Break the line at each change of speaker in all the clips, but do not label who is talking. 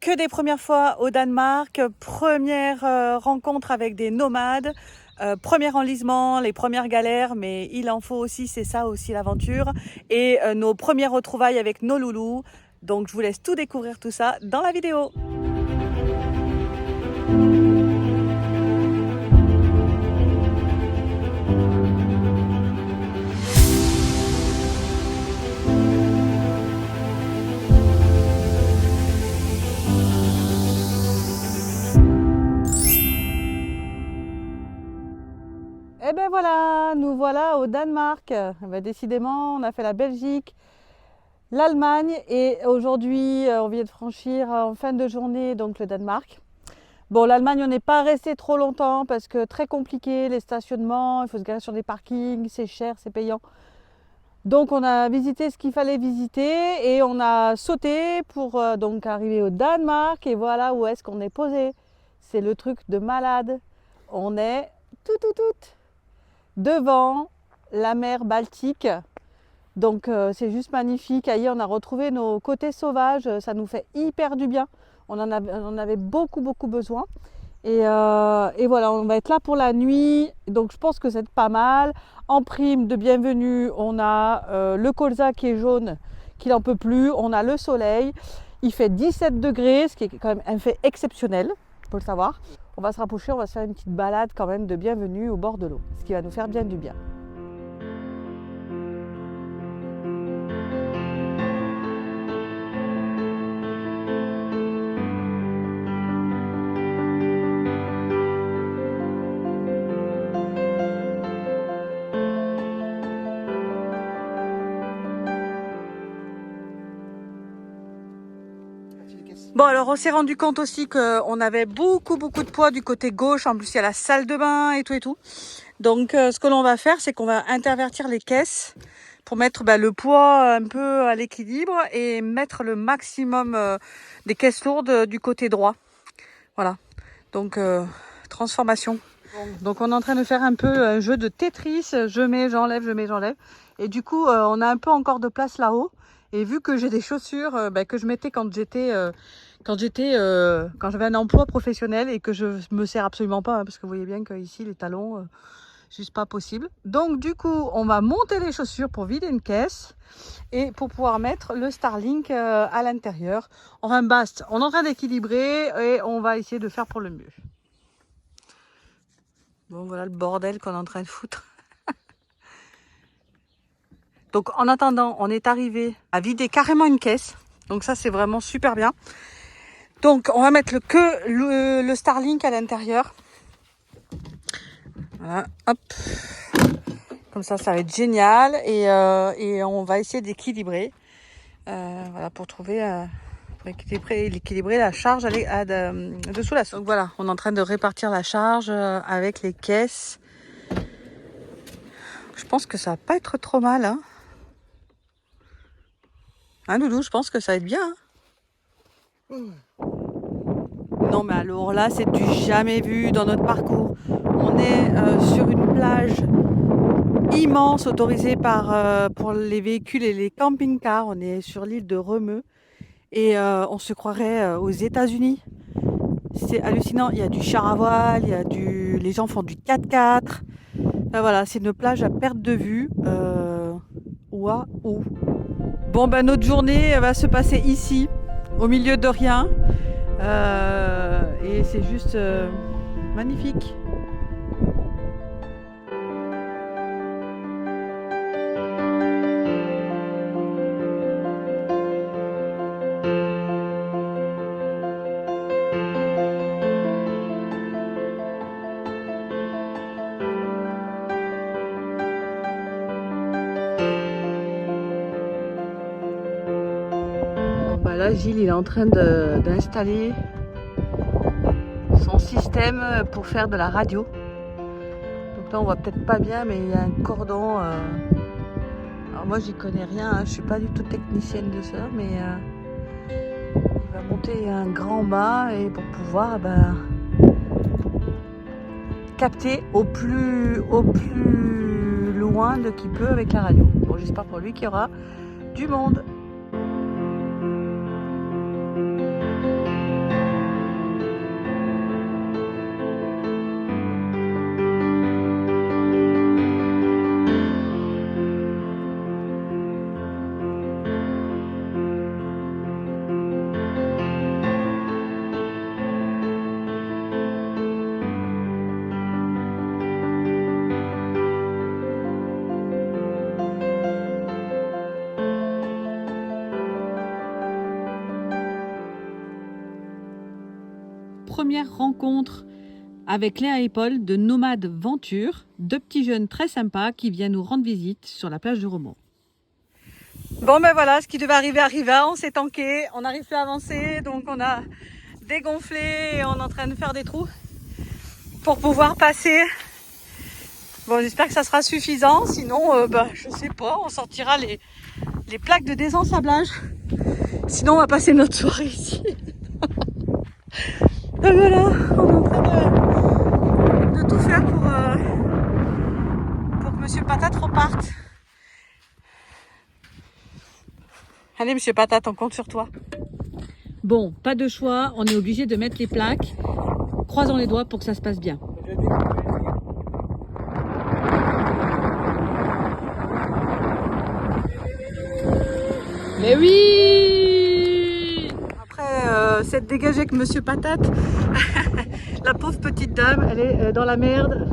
que des premières fois au Danemark, première rencontre avec des nomades, premier enlisement, les premières galères, mais il en faut aussi, c'est ça aussi l'aventure, et nos premières retrouvailles avec nos loulous. Donc je vous laisse tout découvrir tout ça dans la vidéo. Et ben voilà, nous voilà au Danemark. Ben décidément, on a fait la Belgique, l'Allemagne et aujourd'hui, on vient de franchir en fin de journée donc le Danemark. Bon, l'Allemagne, on n'est pas resté trop longtemps parce que très compliqué, les stationnements, il faut se garer sur des parkings, c'est cher, c'est payant. Donc on a visité ce qu'il fallait visiter et on a sauté pour donc arriver au Danemark et voilà où est-ce qu'on est posé. C'est le truc de malade. On est tout devant la mer Baltique. Donc c'est juste magnifique. Ailleurs, on a retrouvé nos côtés sauvages. Ça nous fait hyper du bien. On en avait beaucoup besoin. Et voilà, on va être là pour la nuit. Donc je pense que c'est pas mal. En prime de bienvenue, on a le colza qui est jaune, qui n'en peut plus. On a le soleil. Il fait 17 degrés, ce qui est quand même un fait exceptionnel, il faut le savoir. On va se rapprocher, on va se faire une petite balade quand même de bienvenue au bord de l'eau, ce qui va nous faire bien du bien. Bon, alors on s'est rendu compte aussi qu'on avait beaucoup de poids du côté gauche. En plus, il y a la salle de bain et tout. Donc, ce que l'on va faire, c'est qu'on va intervertir les caisses pour mettre le poids un peu à l'équilibre et mettre le maximum des caisses lourdes du côté droit. Voilà. Donc, transformation. Donc, on est en train de faire un peu un jeu de Tetris. Je mets, j'enlève, je mets, j'enlève. Et du coup, on a un peu encore de place là-haut. Et vu que j'ai des chaussures que je mettais quand j'avais un emploi professionnel et que je me sers absolument pas, parce que vous voyez bien qu'ici les talons, juste pas possible. Donc du coup, on va monter les chaussures pour vider une caisse et pour pouvoir mettre le Starlink à l'intérieur. Enfin basta, on est en train d'équilibrer et on va essayer de faire pour le mieux. Bon, voilà le bordel qu'on est en train de foutre. Donc en attendant, on est arrivé à vider carrément une caisse. Donc ça, c'est vraiment super bien. Donc on va mettre le Starlink à l'intérieur. Voilà, hop. Comme ça va être génial. Et on va essayer d'équilibrer. Voilà, pour trouver... pour équilibrer la charge dessous la sauce. Donc voilà, on est en train de répartir la charge avec les caisses. Je pense que ça va pas être trop mal, hein. Hein, Doudou, je pense que ça va être bien. Hein. Non, mais alors là, c'est du jamais vu dans notre parcours. On est sur une plage immense autorisée pour les véhicules et les camping-cars. On est sur l'île de Remeux et on se croirait aux États-Unis. C'est hallucinant. Il y a du char à voile, les gens font du 4x4. Enfin, voilà, c'est une plage à perte de vue. Waouh! Bon, notre journée va se passer ici, au milieu de rien. Et c'est juste magnifique. Là, Gilles, il est en train d'installer son système pour faire de la radio. Donc là, on voit peut-être pas bien, mais il y a un cordon. Alors moi, j'y connais rien, hein. Je suis pas du tout technicienne de ça, mais il va monter un grand mât et pour pouvoir capter au plus loin de qu'il peut avec la radio. Bon, j'espère pour lui qu'il y aura du monde. première rencontre avec Léa et Paul de Nomades Venture, deux petits jeunes très sympas qui viennent nous rendre visite sur la plage de Romont. Bon ben voilà, ce qui devait arriver arriva, on s'est tanké, on n'arrive plus à avancer, donc on a dégonflé et on est en train de faire des trous pour pouvoir passer. Bon, j'espère que ça sera suffisant, sinon je sais pas, on sortira les plaques de désensablage. Sinon on va passer notre soirée ici. Donc voilà, on est en train de tout faire pour que Monsieur Patate reparte. Allez Monsieur Patate, on compte sur toi. Bon, pas de choix, on est obligé de mettre les plaques. Croisons les doigts pour que ça se passe bien. Mais oui! Après s'être dégagée avec Monsieur Patate, la pauvre petite dame, elle est dans la merde.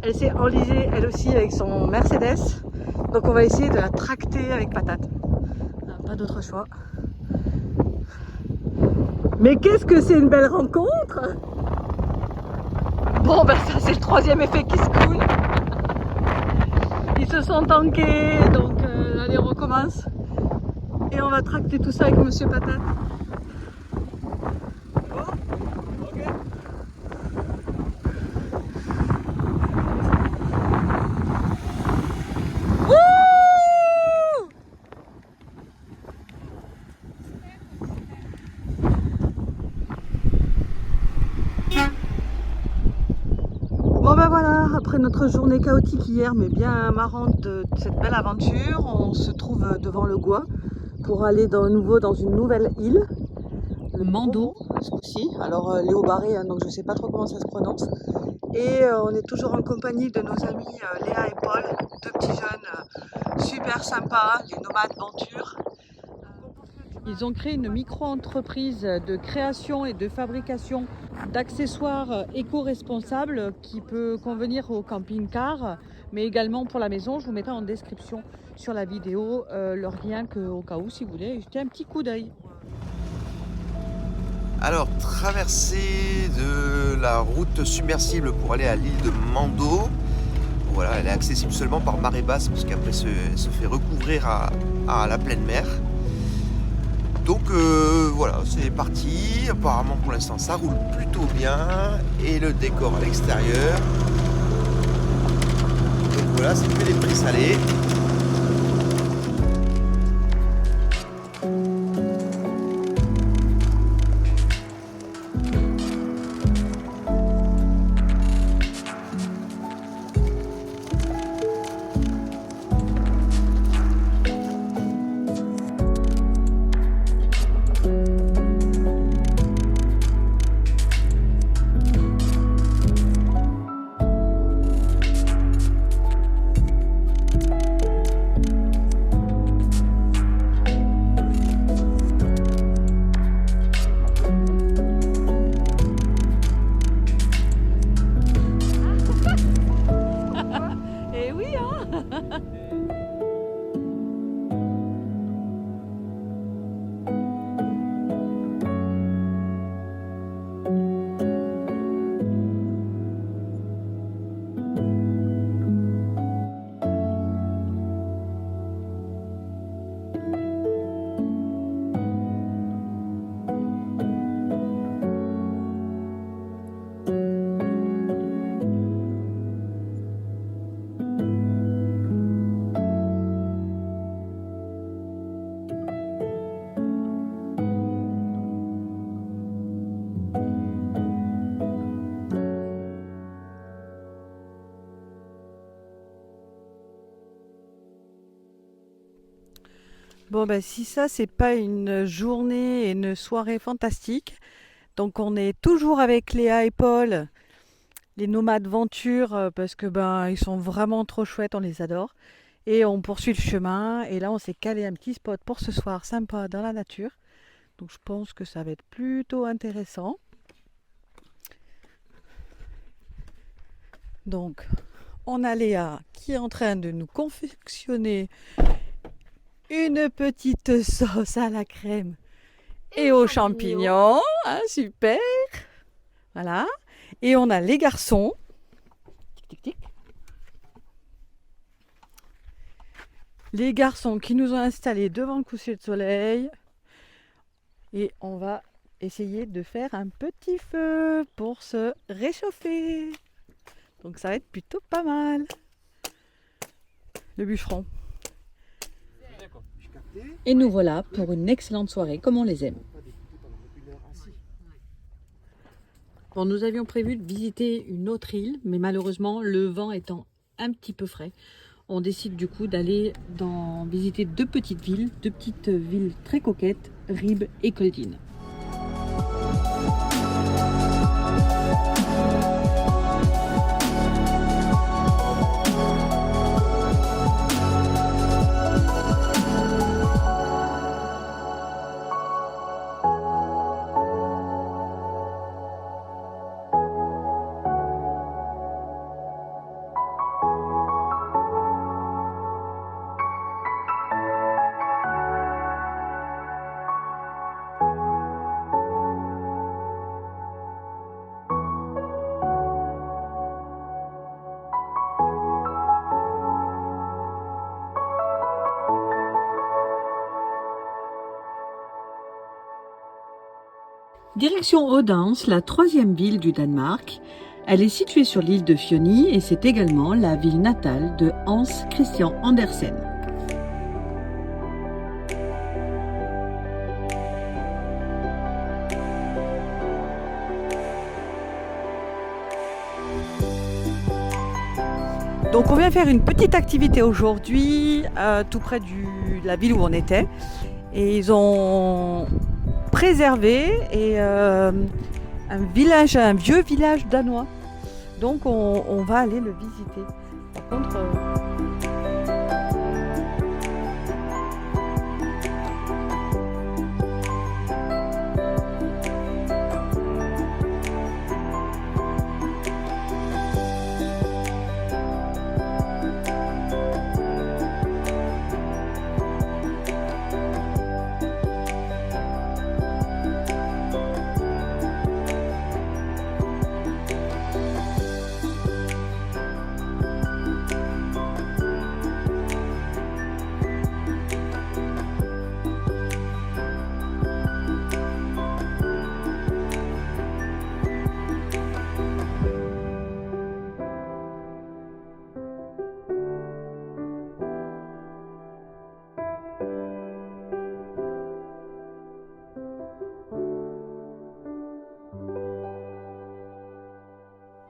Elle s'est enlisée elle aussi avec son Mercedes. Donc on va essayer de la tracter avec Patate. Pas d'autre choix. Mais qu'est-ce que c'est une belle rencontre! Bon ben ça c'est le troisième effet qui se coule. Ils se sont tankés, donc allez on recommence. Et on va tracter tout ça avec Monsieur Patate. Bon ben voilà, après notre journée chaotique hier, mais bien marrante de cette belle aventure, on se trouve devant le Gois pour aller de nouveau dans une nouvelle île, le Mando, ce coup-ci. Alors Léo Barré, hein, donc je ne sais pas trop comment ça se prononce. Et on est toujours en compagnie de nos amis Léa et Paul, deux petits jeunes super sympas, les Nomades Venture. Ils ont créé une micro-entreprise de création et de fabrication d'accessoires éco-responsables qui peut convenir au camping-car, mais également pour la maison. Je vous mettrai en description sur la vidéo leur lien au cas où, si vous voulez jeter un petit coup d'œil.
Alors, traversée de la route submersible pour aller à l'île de Mando. Voilà, elle est accessible seulement par marée basse, parce qu'après elle se fait recouvrir à la pleine mer. Donc voilà, c'est parti. Apparemment pour l'instant ça roule plutôt bien. Et le décor à l'extérieur. Donc voilà, c'est que des prix salés.
Bon ben si ça c'est pas une journée et une soirée fantastique, donc on est toujours avec Léa et Paul, les Nomades Venture, parce que ben ils sont vraiment trop chouettes, on les adore. Et on poursuit le chemin et là on s'est calé un petit spot pour ce soir sympa dans la nature. Donc je pense que ça va être plutôt intéressant. Donc on a Léa qui est en train de nous confectionner une petite sauce à la crème et aux champignons. Hein, super. Voilà. Et on a les garçons. Tic, tic, tic. Les garçons qui nous ont installés devant le coucher de soleil. Et on va essayer de faire un petit feu pour se réchauffer. Donc ça va être plutôt pas mal. Le bûcheron. Et nous voilà pour une excellente soirée comme on les aime. Bon, nous avions prévu de visiter une autre île, mais malheureusement, le vent étant un petit peu frais, on décide du coup d'aller visiter deux petites villes très coquettes, Ribe et Kolding. Direction Odense, la troisième ville du Danemark. Elle est située sur l'île de Fyoni et c'est également la ville natale de Hans Christian Andersen. Donc on vient faire une petite activité aujourd'hui, tout près de la ville où on était. Et ils ont préservé un vieux village danois. Donc on va aller le visiter. Par contre,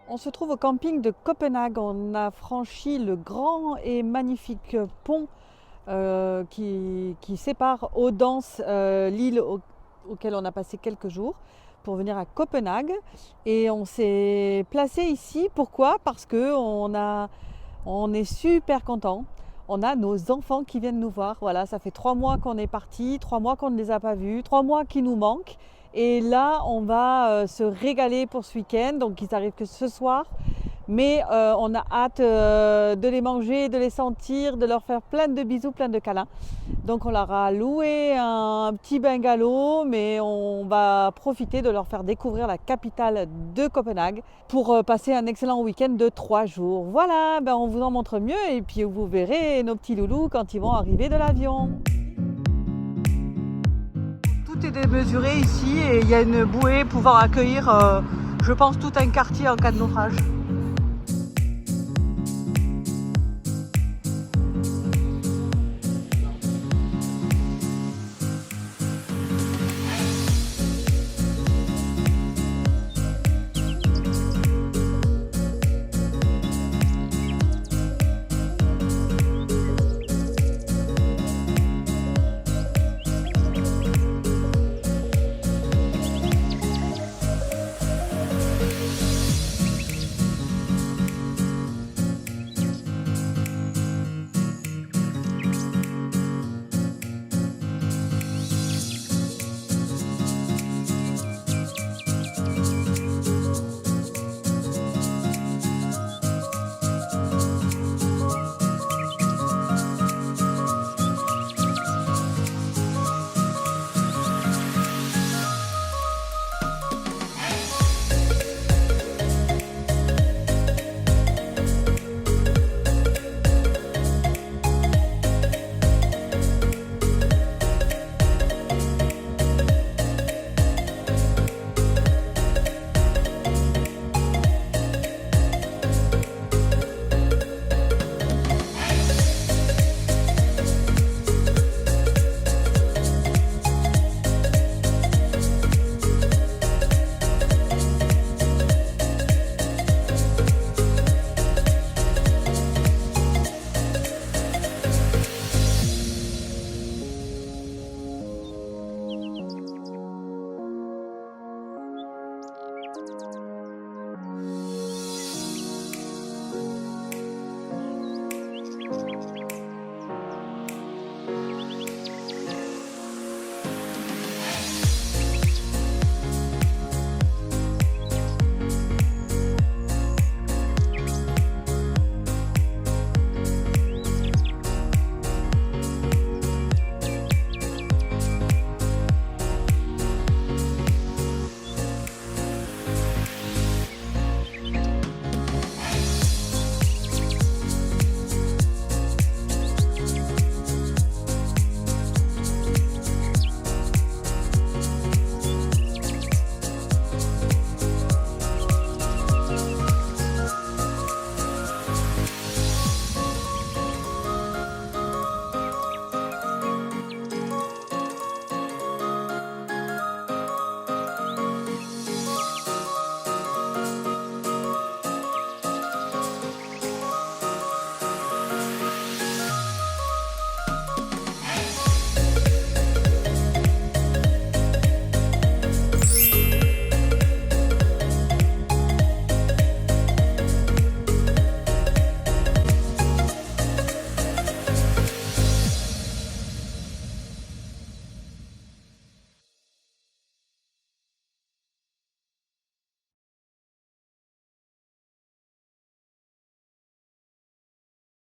on se trouve au camping de Copenhague. On a franchi le grand et magnifique pont qui sépare Odense, l'île auquel on a passé quelques jours, pour venir à Copenhague. Et on s'est placé ici. Pourquoi? Parce qu'on est super contents. On a nos enfants qui viennent nous voir. Voilà, ça fait 3 mois qu'on est partis, 3 mois qu'on ne les a pas vus, 3 mois qui nous manquent. Et là, on va se régaler pour ce week-end. Donc, ils arrivent que ce soir. Mais on a hâte de les manger, de les sentir, de leur faire plein de bisous, plein de câlins. Donc, on leur a loué un petit bungalow, mais on va profiter de leur faire découvrir la capitale de Copenhague pour passer un excellent week-end de 3 jours. Voilà, on vous en montre mieux et puis vous verrez nos petits loulous quand ils vont arriver de l'avion. Tout est démesuré ici et il y a une bouée pouvant accueillir, je pense, tout un quartier en cas de naufrage.